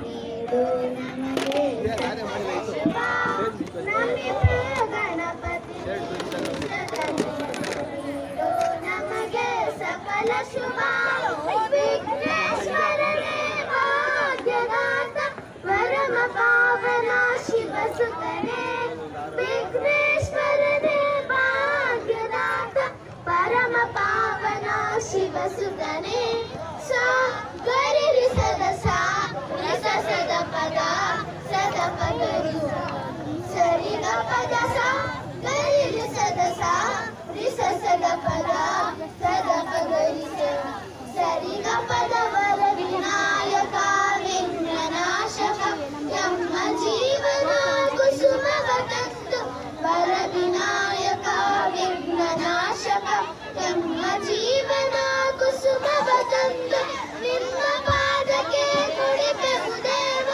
ನೀಡು ನಮಗೆ ಶುಭ ನಮಿಪೆ ಗಣಪತಿ ನೀಡು ನಮಗೆ ಸಕಲ ಶುಭ ವಿಘ್ನೇಶ್ವರನೇ ಭಾಗ್ಯದಾತ ಪರಮ ಪಾವನ ಶಿವಸುತನೇ ವಿಘ್ನೇಶ್ವರನೇ ಭಾಗ್ಯದಾತ ಪರಮ ಪಾವನ ಶಿವಸುತನೇ ಸ ಗರಿ ರಿ ಸದ ಸಾ ರಿ ಸ ಸದ ಪದ ಸದ ಪದ ರಿ ಸರಿ ಗ ಪದ ಸ ಗರಿ ರಿ ಸದ ಸಾ ರಿ ಸ ಸದ ಪದ ಸದ ಪದ ರಿ ಸರಿ ಗ ಪದ ವರ ವಿನಾಯಕ ವಿಘ್ನನಾಶಕ ಯಮ್ಮ ಜೀವನ ಕುಸುಮವ ತಂದು ವರ ವಿನಾಯಕ ವಿಘ್ನನಾಶಕ ಯಮ್ಮ ಜೀವನ ಕುಸುಮವ ತಂದು ನಿಮ್ಮ ಪಾದಕ್ಕೆ ಕುಡಿಪೆವು ದೇವ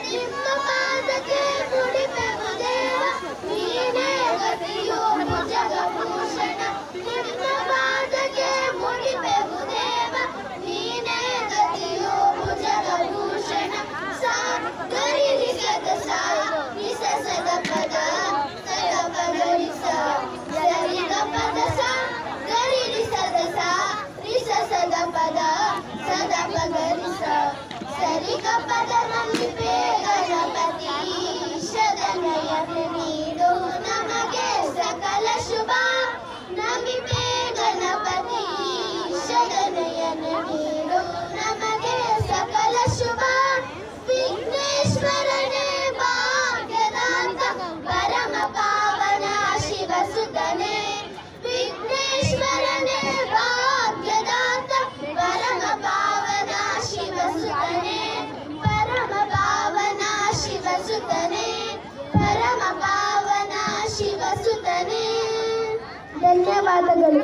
ನಿಮ್ಮ ಪಾದಕ್ಕೆ ಕುಡಿಪೆವು ದೇವ ನೀನೇ ಗತಿಯು ಜಗಭೂಷಣ ನಿಮ್ಮ ಪಾದಕ್ಕೆ ಮುಡಿಪೆವು ದೇವ ನೀನೇ ಗತಿಯು ಜಗಭೂಷಣ ಸಾ ಗರಿ ರಿ ಸದ ಸಾ ರಿ ಸ ಸದ ಪದ ಸದ ಪದ ರಿ ಸ ಸರಿ ಗ ಪದ ಸಾ ಗರಿ ರಿ ಸದ ಸಾ ರಿ ಸ ಸದ ಪದ ಸದ ಪದ ರಿ ಸ ಸರಿ ಗ ಪದ ನಮಿಪೆ ಗಣಪತಿ ಶರಣಯ್ಯನೆ ನೀಡು ನಮಗೆ ಸಕಲ ಶುಭ ನಮಿಪೆ ಗಣಪತಿ ಶರಣಯ್ಯನೆ ನೀಡು ನಮಗೆ ಸಕಲ ಶುಭ ವಿಘ್ನೇಶ್ವರನೇ ಭಾಗ್ಯದಾತ ಪರಮ ಪಾವನ ಶಿವಸುತನೇ ವಿಘ್ನೇಶ್ವರನೇ ಭಾಗ್ಯದಾತ ಪರಮ ಪಾವನ ಶಿವಸುತನೇ ಪರಮ ಪಾವನ ಶಿವಸುತನೇ ಪರಮ ಪಾವನ ಶಿವಸುತನೇ ಧನ್ಯವಾದಗಳು.